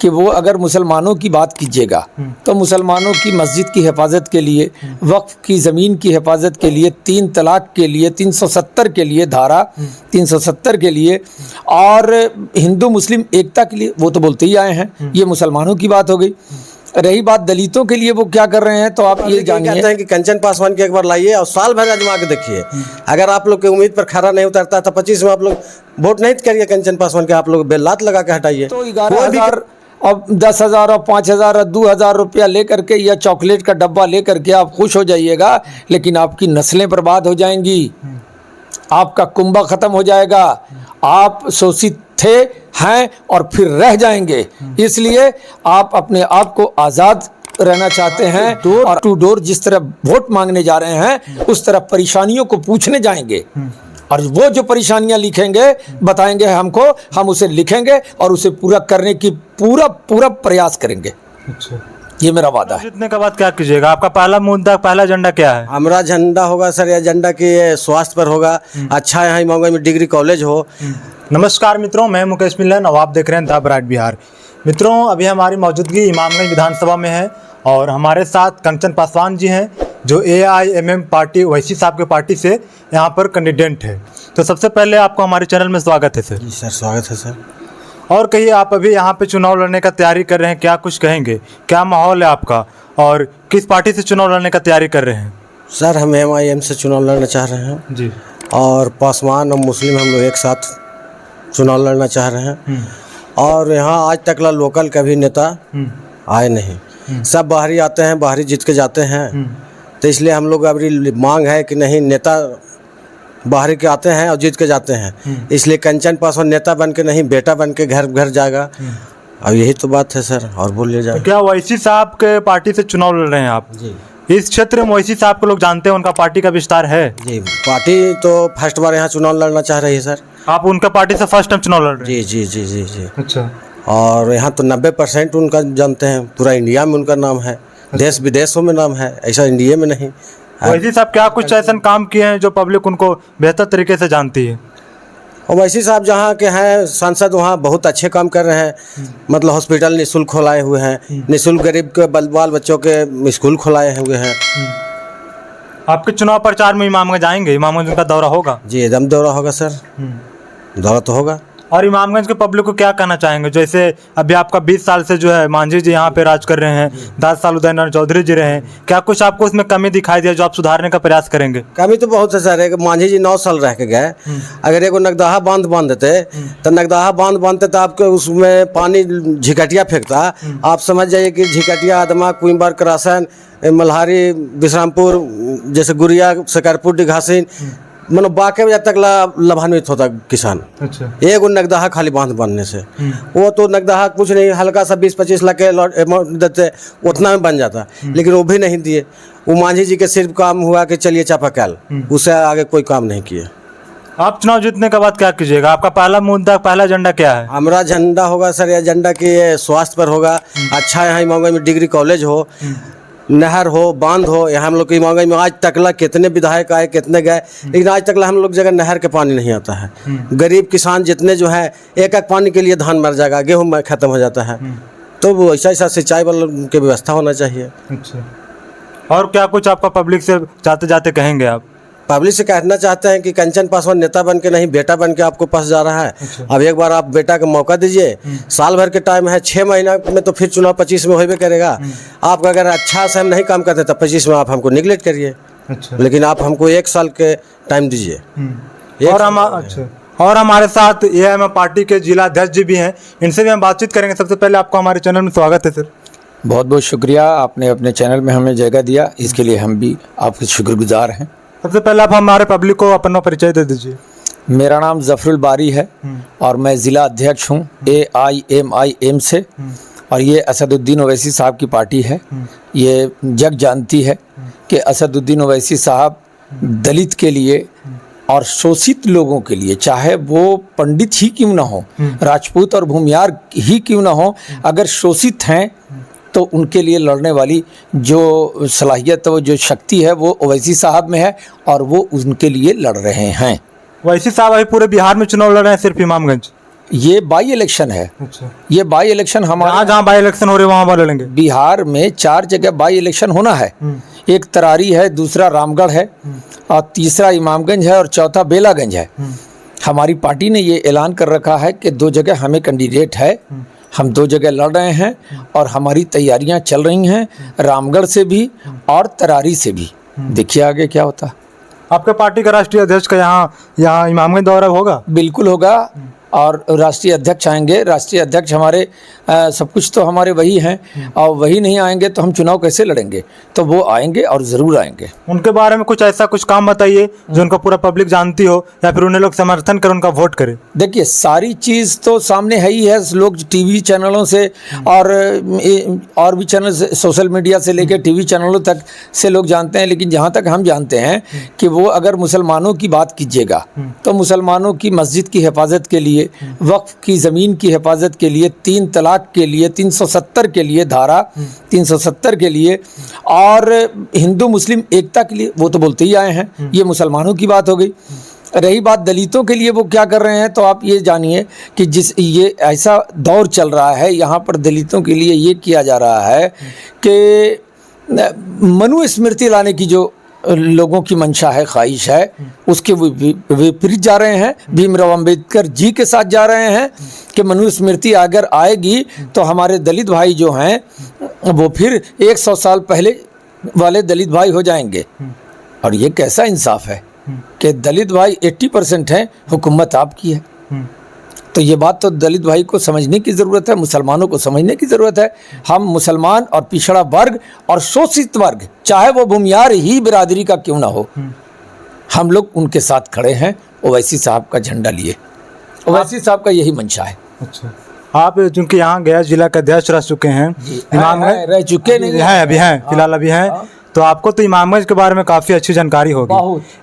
कि वो अगर मुसलमानों की बात कीजिएगा तो मुसलमानों की मस्जिद की हिफाजत के लिए, वक्फ की ज़मीन की हिफाजत के लिए, 3 तलाक के लिए, 370 के लिए, धारा 370 के लिए, और हिंदू मुस्लिम एकता के लिए वो तो बोलते ही आए हैं। ये मुसलमानों की बात हो गई। रही बात दलितों के लिए वो क्या कर रहे हैं, तो आप ये जानिए। कहते हैं कि कंचन पासवान के एक बार लाइए और साल भर आजमा के देखिए, अगर आप लोग की उम्मीद पर खरा नहीं उतरता तो 25 में आप लोग वोट नहीं करिए कंचन पासवान के, आप लोग बेल्लात लगा के हटाइए। तो 11,000 अब 10,000 और 5,000 और 2,000 रुपया ले करके या चॉकलेट का डब्बा ले करके आप खुश हो जाइएगा, लेकिन आपकी नस्लें बर्बाद हो जाएंगी, आपका कुंबा ख़त्म हो जाएगा, आप शोषित थे, हैं और फिर रह जाएंगे। इसलिए आप अपने आप को आज़ाद रहना चाहते हैं और टू डोर जिस तरह वोट मांगने जा रहे हैं उस तरह परेशानियों को पूछने जाएंगे, और वो जो परेशानियां लिखेंगे बताएंगे हमको, हम उसे लिखेंगे और उसे पूरा करने की पूरा प्रयास करेंगे। अच्छा, ये मेरा वादा है। जीतने के बाद क्या कीजिएगा? आपका पहला मुद्दा, पहला एजेंडा क्या है? हमारा झंडा होगा सर, एजेंडा की स्वास्थ्य पर होगा। अच्छा यहाँ इमामगंज में डिग्री कॉलेज हो। नमस्कार मित्रों, मैं मुकेश मिलन और आप देख रहे हैं द ब्राइट बिहार। मित्रों, अभी हमारी मौजूदगी इमामगंज विधानसभा में है और हमारे साथ कंचन पासवान जी हैं जो AIMM पार्टी, ओवैसी साहब के पार्टी से यहाँ पर कैंडिडेट है। तो सबसे पहले आपको हमारे चैनल में स्वागत है सर। जी सर, स्वागत है सर। और कहिए, आप अभी यहाँ पे चुनाव लड़ने का तैयारी कर रहे हैं, क्या कुछ कहेंगे? क्या माहौल है आपका और किस पार्टी से चुनाव लड़ने का तैयारी कर रहे हैं? सर हम MIM से चुनाव लड़ना चाह रहे हैं जी, और पासवान और मुस्लिम हम लोग एक साथ चुनाव लड़ना चाह रहे हैं। और यहाँ आज तक लोकल कभी नेता आए नहीं, सब बाहरी आते हैं, बाहरी जीत के जाते हैं। तो इसलिए हम लोग अभी मांग है कि नहीं, नेता बाहरी के आते हैं और जीत के जाते हैं। इसलिए कंचन पासवान नेता बन के नहीं, बेटा बन के घर घर जाएगा। अब यही तो बात है सर, और बोलिए जाए। तो क्या ओवैसी साहब के पार्टी से चुनाव लड़ रहे हैं आप? जी इस क्षेत्र में ओवैसी साहब को लोग जानते हैं, उनका पार्टी का विस्तार है? जी, पार्टी तो फर्स्ट बार यहाँ चुनाव लड़ना चाह रही है सर। आप उनका पार्टी से फर्स्ट टाइम चुनाव लड़ रहे हैं? जी जी जी जी जी। अच्छा, और यहाँ तो 90% उनका जानते हैं, पूरा इंडिया में उनका नाम है, देश विदेशों में नाम है, ऐसा इंडिया में नहीं। ओवैसी साहब क्या कुछ ऐसा काम किए हैं जो पब्लिक उनको बेहतर तरीके से जानती है? ओवैसी साहब जहाँ के हैं सांसद, वहाँ बहुत अच्छे काम कर रहे हैं। मतलब हॉस्पिटल निःशुल्क खोलाए हुए हैं, निःशुल्क गरीब के बाल बच्चों के स्कूल खोलाए हुए हैं। आपके चुनाव प्रचार में इमामगंज आएंगे? इमामगंज का दौरा होगा? जी एकदम दौरा होगा सर, दौरा तो होगा। और इमामगंज के पब्लिक को क्या कहना चाहेंगे? जैसे अभी आपका 20 साल से जो है मांझी जी यहाँ पे राज कर रहे हैं, 10 साल उदय नारायण चौधरी जी रहे हैं, क्या कुछ आपको उसमें कमी दिखाई दिया जो आप सुधारने का प्रयास करेंगे? कमी तो बहुत है सर। मांझी जी 9 साल रह के गए, अगर एगो नगदाहा बांध देते तो नगदाहा बांध बांधते तो आपके उसमें पानी झिकटिया फेंकता। आप समझ जाइए कि झिकटिया, आदमा, कुइंबर, करासन, मल्हारी, विश्रामपुर, जैसे गुड़िया, शकरपुर, डिघासीन, मतलब बाके में जब तक लाभान्वित होता किसान। अच्छा, एक नगदाहा खाली बांध बांधने से। वो तो नगदाहा कुछ नहीं, हल्का सा 20-25 लाख के अमाउंट देते, उतना में बन जाता, लेकिन वो भी नहीं दिए। वो मांझी जी के सिर्फ काम हुआ कि चलिए चापाकल, उससे आगे कोई काम नहीं किए। आप चुनाव जीतने के बाद क्या कीजिएगा? आपका पहला मुद्दा, पहला एजेंडा क्या है? हमारा झंडा होगा सर, एजेंडा की स्वास्थ्य पर होगा। अच्छा यहाँ इमामगंज में डिग्री कॉलेज हो, नहर हो, बांध हो। यहाँ हम लोग के इमामगंज में आज तक कितने विधायक आए, कितने गए, लेकिन आज तक हम लोग जगह नहर के पानी नहीं आता है। गरीब किसान जितने जो है, एक पानी के लिए धान मर जाएगा, गेहूँ खत्म हो जाता है। तो वो ऐसा सिंचाई वालों की व्यवस्था होना चाहिए। अच्छा, और क्या कुछ आपका पब्लिक से जाते जाते कहेंगे आप? पब्लिक से कहना चाहते हैं कि कंचन पासवान नेता बन के नहीं, बेटा बन के आपको पास जा रहा है। अच्छा। अब एक बार आप बेटा का मौका दीजिए, साल भर के टाइम है, 6 महीना में तो फिर चुनाव 25 में होबे करेगा। आप अगर अच्छा से हम नहीं काम करते तो 25 में आप हमको निगलेक्ट करिए। अच्छा, लेकिन आप हमको 1 साल के टाइम दीजिए। और हमारे साथ AIMM पार्टी के जिला अध्यक्ष जी भी हैं, इनसे भी हम बातचीत करेंगे। सबसे पहले आपको हमारे चैनल में स्वागत है सर। बहुत बहुत शुक्रिया, आपने अपने चैनल में हमें जगह दिया, इसके लिए हम भी आपके शुक्रगुजार हैं। सबसे पहले आप हमारे पब्लिक को अपना परिचय दे दीजिए। मेरा नाम जफरुल बारी है और मैं ज़िला अध्यक्ष हूँ AIMIM से, और ये असदुद्दीन ओवैसी साहब की पार्टी है। ये जग जानती है कि असदुद्दीन ओवैसी साहब दलित के लिए और शोषित लोगों के लिए, चाहे वो पंडित ही क्यों ना हो, राजपूत और भूमियार ही क्यों ना हो, अगर शोषित हैं तो उनके लिए लड़ने वाली जो सलाहियत, वो जो शक्ति है वो ओवैसी साहब में है और वो उनके लिए लड़ रहे हैं। ओवैसी साहब अभी पूरे बिहार में चुनाव लड़ रहे हैं, सिर्फ इमामगंज? ये बाई इलेक्शन है। अच्छा, ये बाई इलेक्शन हमारे जहाँ जहाँ बाई इलेक्शन हो रहे वहाँ वहाँ लड़ेंगे। बिहार में 4 जगह बाई इलेक्शन होना है। एक तरारी है, दूसरा रामगढ़ है, और तीसरा इमामगंज है, और चौथा बेलागंज है। हमारी पार्टी ने ये ऐलान कर रखा है कि 2 जगह हमें कैंडिडेट है, हम 2 जगह लड़ रहे हैं, और हमारी तैयारियां चल रही हैं रामगढ़ से भी और तरारी से भी। देखिए आगे क्या होता है। आपके पार्टी का राष्ट्रीय अध्यक्ष का यहाँ इमामगंज दौरा होगा? बिल्कुल होगा, और राष्ट्रीय अध्यक्ष आएंगे। राष्ट्रीय अध्यक्ष हमारे सब कुछ तो हमारे वही हैं, और वही नहीं आएंगे तो हम चुनाव कैसे लड़ेंगे? तो वो आएंगे और ज़रूर आएंगे। उनके बारे में कुछ ऐसा कुछ काम बताइए जो उनका पूरा पब्लिक जानती हो, या फिर उन्हें लोग समर्थन कर उनका वोट करे। देखिए सारी चीज़ तो सामने है ही है, लोग टीवी चैनलों से और भी चैनल से, सोशल मीडिया से लेकर टीवी चैनलों तक से लोग जानते हैं। लेकिन जहाँ तक हम जानते हैं कि वो अगर मुसलमानों की बात कीजिएगा तो मुसलमानों की मस्जिद की हिफाजत के लिए, वक्फ की ज़मीन की हिफाजत के लिए, 3 तलाक के लिए, 370 के लिए, धारा 370 के लिए, और हिंदू मुस्लिम एकता के लिए, वो तो बोलते ही आए हैं। ये मुसलमानों की बात हो गई। रही बात दलितों के लिए वो क्या कर रहे हैं, तो आप ये जानिए कि ये ऐसा दौर चल रहा है, यहाँ पर दलितों के लिए ये किया जा रहा है कि मनुस्मृति लाने की जो लोगों की मंशा है, ख्वाहिश है, उसके विपरीत जा रहे हैं। भीमराव अंबेडकर जी के साथ जा रहे हैं कि मनुस्मृति अगर आएगी तो हमारे दलित भाई जो हैं वो फिर 100 साल पहले वाले दलित भाई हो जाएंगे। और ये कैसा इंसाफ है कि दलित भाई 80% हैं, हुकूमत आपकी है। तो ये बात तो दलित भाई को समझने की ज़रूरत है, मुसलमानों को समझने की ज़रूरत है। हम मुसलमान और पिछड़ा वर्ग और शोषित वर्ग, चाहे वो भूमियार ही बिरादरी का क्यों ना हो, हम लोग उनके साथ खड़े हैं। ओवैसी साहब का झंडा लिए, ओवैसी साहब का यही मंशा है। अच्छा, आप चूंकि यहाँ गया जिला के अध्यक्ष रह चुके हैं, इमामगंज रह चुके नहीं हैं, अभी हैं, फिलहाल अभी हैं, तो आपको तो इमामगंज के बारे में काफी अच्छी जानकारी होगी।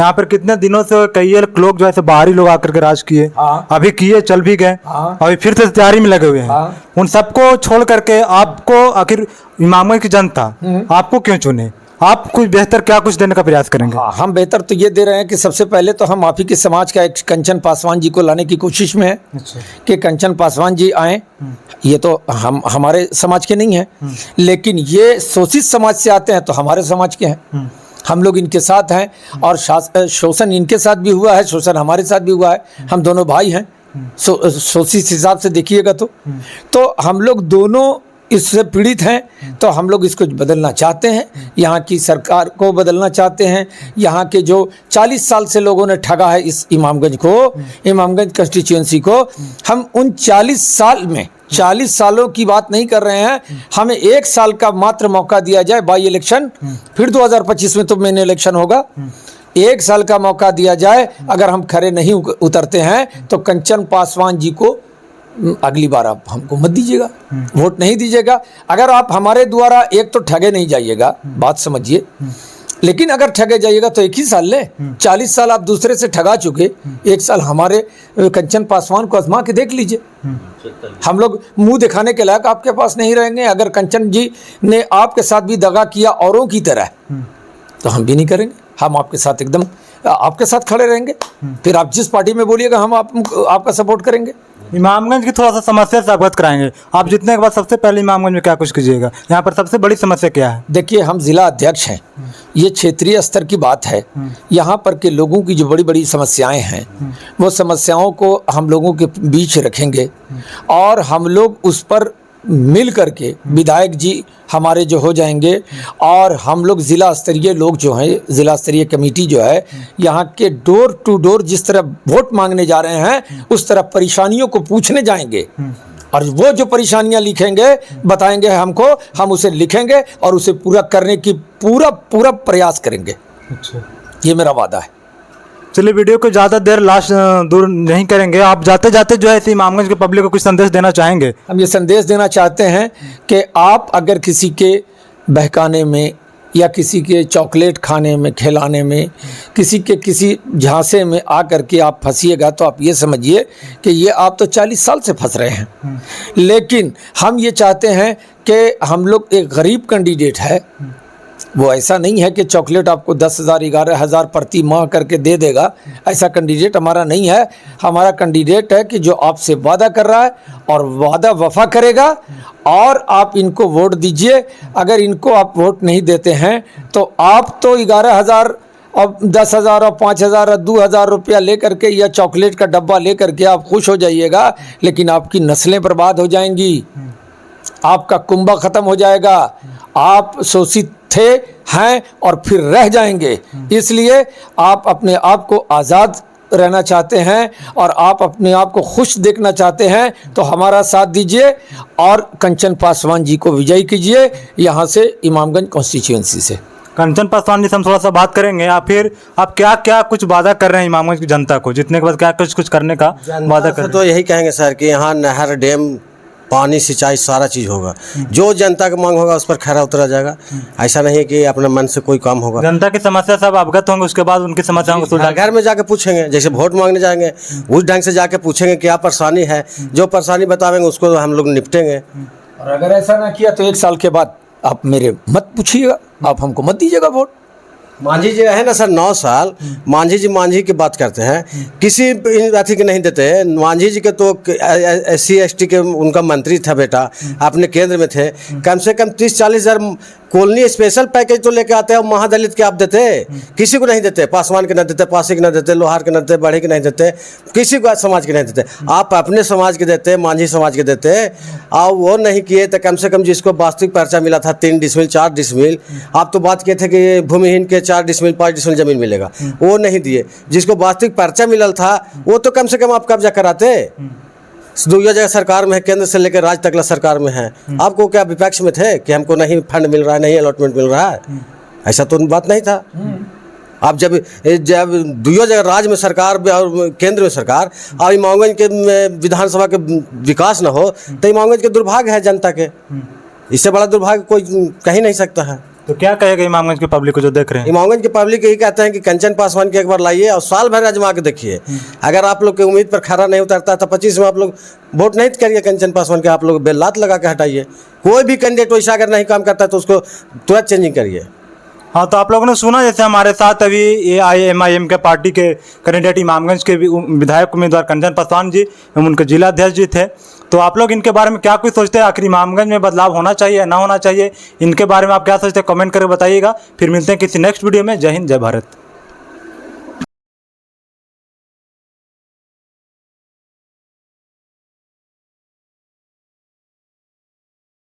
यहाँ पर कितने दिनों से कई लोग जो है बाहरी लोग आकर के राज किए, अभी किए, चल भी गए, अभी फिर से तैयारी में लगे हुए हैं। उन सबको छोड़ करके आपको आखिर इमामगंज की जनता आपको क्यों चुने? आप कुछ बेहतर क्या कुछ देने का प्रयास करेंगे? हम बेहतर तो ये दे रहे हैं कि सबसे पहले तो हम आप ही के समाज का एक कंचन पासवान जी को लाने की कोशिश में है। अच्छा। कि कंचन पासवान जी आए। ये तो हमारे समाज के नहीं हैं, लेकिन ये शोषित समाज से आते हैं तो हमारे समाज के हैं। हम लोग इनके साथ हैं, और शोषण इनके साथ भी हुआ है, शोषण हमारे साथ भी हुआ है। हम दोनों भाई हैं। शोषित हिसाब से देखिएगा तो हम लोग दोनों इससे पीड़ित हैं। तो हम लोग इसको बदलना चाहते हैं, यहाँ की सरकार को बदलना चाहते हैं। यहाँ के जो 40 साल से लोगों ने ठगा है इस इमामगंज को, इमामगंज कंस्टिट्यूएंसी को, हम उन 40 साल में 40 सालों की बात नहीं कर रहे हैं। हमें 1 साल का मात्र मौका दिया जाए, बाई इलेक्शन, फिर 2025 में तो मेन इलेक्शन होगा। 1 साल का मौका दिया जाए। अगर हम खरे नहीं उतरते हैं तो कंचन पासवान जी को अगली बार आप हमको मत दीजिएगा, वोट नहीं दीजिएगा। अगर आप हमारे द्वारा एक तो ठगे नहीं जाइएगा, बात समझिए, लेकिन अगर ठगे जाइएगा तो 1 ही साल ले। 40 साल आप दूसरे से ठगा चुके, 1 साल हमारे कंचन पासवान को आजमा के देख लीजिए। हम लोग मुंह दिखाने के लायक आपके पास नहीं रहेंगे। अगर कंचन जी ने आपके साथ भी दगा किया औरों की तरह, तो हम भी नहीं करेंगे। हम आपके साथ एकदम आपके साथ खड़े रहेंगे। फिर आप जिस पार्टी में बोलिएगा हम आपका सपोर्ट करेंगे। इमामगंज की थोड़ा सा समस्या से अवगत कराएंगे। आप जीतने के बाद सबसे पहले इमामगंज में क्या कुछ कीजिएगा? यहाँ पर सबसे बड़ी समस्या क्या है? देखिए, हम जिला अध्यक्ष हैं, ये क्षेत्रीय स्तर की बात है। यहाँ पर के लोगों की जो बड़ी बड़ी समस्याएं हैं, वो समस्याओं को हम लोगों के बीच रखेंगे, और हम लोग उस पर मिल करके, विधायक जी हमारे जो हो जाएंगे, और हम लोग ज़िला स्तरीय लोग जो हैं, ज़िला स्तरीय कमेटी जो है, यहाँ के डोर टू डोर जिस तरह वोट मांगने जा रहे हैं, उस तरह परेशानियों को पूछने जाएंगे। और वो जो परेशानियाँ लिखेंगे, बताएंगे हमको, हम उसे लिखेंगे और उसे पूरा करने की पूरा प्रयास करेंगे। अच्छा, ये मेरा वादा है। चलिए, वीडियो को ज़्यादा देर दूर नहीं करेंगे। आप जाते जाते जो है इस इमामगंज के पब्लिक को कुछ संदेश देना चाहेंगे? हम ये संदेश देना चाहते हैं कि आप अगर किसी के बहकाने में, या किसी के चॉकलेट खाने में, खिलाने में, किसी के किसी झांसे में आकर के आप फंसिएगा, तो आप ये समझिए कि ये आप तो 40 साल से फंस रहे हैं। लेकिन हम ये चाहते हैं कि हम लोग, एक गरीब कैंडिडेट है, वो ऐसा नहीं है कि चॉकलेट आपको 10,000 11,000 प्रति माह करके दे देगा। ऐसा कैंडिडेट हमारा नहीं है। हमारा कैंडिडेट है कि जो आपसे वादा कर रहा है और वादा वफा करेगा, और आप इनको वोट दीजिए। अगर इनको आप वोट नहीं देते हैं तो आप तो 11,000 और 10,000 और 5,000 और 2,000 रुपया ले करके या चॉकलेट का डब्बा ले करके आप खुश हो जाइएगा, लेकिन आपकी नस्लें बर्बाद हो जाएंगी, आपका कुंबा ख़त्म हो जाएगा, आप शोषित थे हैं और फिर रह जाएंगे। इसलिए आप अपने आप को आज़ाद रहना चाहते हैं और आप अपने आप को खुश देखना चाहते हैं तो हमारा साथ दीजिए और कंचन पासवान जी को विजयी कीजिए यहाँ से इमामगंज कॉन्स्टिट्यूएंसी से। कंचन पासवान जी से हम थोड़ा सा बात करेंगे। आप क्या क्या कुछ वादा कर रहे हैं इमामगंज की जनता को जीतने के बाद, क्या कुछ करने का वादा कर रहे हैं? तो यही कहेंगे सर कि यहाँ नहर, डैम, पानी, सिंचाई सारा चीज़ होगा। जो जनता का मांग होगा उस पर खरा उतरा जाएगा। ऐसा नहीं कि अपने मन से कोई काम होगा। जनता की समस्या सब अवगत होंगे, उसके बाद उनकी समस्याओं को सुलझा घर में जाके पूछेंगे, जैसे वोट मांगने जाएंगे उस ढंग से जाके पूछेंगे क्या परेशानी है, जो परेशानी बतावेंगे उसको हम लोग निपटेंगे। और अगर ऐसा ना किया तो 1 साल के बाद आप मेरे मत पूछिएगा, आप हमको मत दीजिएगा वोट। मांझी जी है ना सर 9 साल, मांझी की बात करते हैं, किसी अथी के नहीं देते। मांझी जी के तो SC ST के उनका मंत्री था बेटा, अपने केंद्र में थे। कम से कम 30-40 हज़ार कॉलोनी स्पेशल पैकेज तो लेके आते हैं। महादलित के आप देते, किसी को नहीं देते। पासवान के नहीं देते, पासी के नहीं देते, लोहार के नहीं देते, बढ़े के नहीं देते, किसी को समाज के नहीं देते। आप अपने समाज के देते, मांझी समाज के देते। और वो नहीं किए तो कम से कम जिसको वास्तविक पर्चा मिला था 3 डिसमिल 4 डिसमिल, आप तो बात किए थे कि भूमिहीन के 4 डिसमिल 5 डिसमिल जमीन मिलेगा, वो नहीं दिए। जिसको वास्तविक पर्चा मिलल था वो तो कम से कम आप कब्जा कराते। दुनिया जगह सरकार में है, केंद्र से लेकर राज्य तक सरकार में है। आपको क्या विपक्ष में थे कि हमको नहीं फंड मिल रहा है, नहीं अलॉटमेंट मिल रहा है? ऐसा तो बात नहीं था। आप जब दुनिया जगह राज्य में सरकार और केंद्र में सरकार और इमामगंज के विधानसभा के विकास न हो तो इमामगंज के दुर्भाग्य है जनता के। इससे बड़ा दुर्भाग्य कोई कह ही नहीं सकता है। तो क्या कहेगा इमामगंज के पब्लिक को जो देख रहे हैं? इमामगंज के पब्लिक यही कहते हैं कि कंचन पासवान की एक बार लाइए और साल भर आजमा के देखिए। अगर आप लोग की उम्मीद पर खरा नहीं उतरता तो 25 में आप लोग वोट नहीं करिए कंचन पासवान के, आप लोग बेलात लगा के हटाइए। कोई भी कैंडिडेट वैसा अगर नहीं काम करता तो उसको तुरंत चेंजिंग करिए। हाँ, तो आप लोगों ने सुना जैसे हमारे साथ अभी AIMIM के पार्टी के कैंडिडेट इमामगंज के विधायक उम्मीदवार कंचन पासवान जी एवं उनके जिला अध्यक्ष जी थे। तो आप लोग इनके बारे में क्या कुछ सोचते हैं? आखिर इमामगंज में बदलाव होना चाहिए या ना होना चाहिए, इनके बारे में आप क्या सोचते हैं? कमेंट करके बताइएगा। फिर मिलते हैं किसी नेक्स्ट वीडियो में। जय हिंद, जय भारत।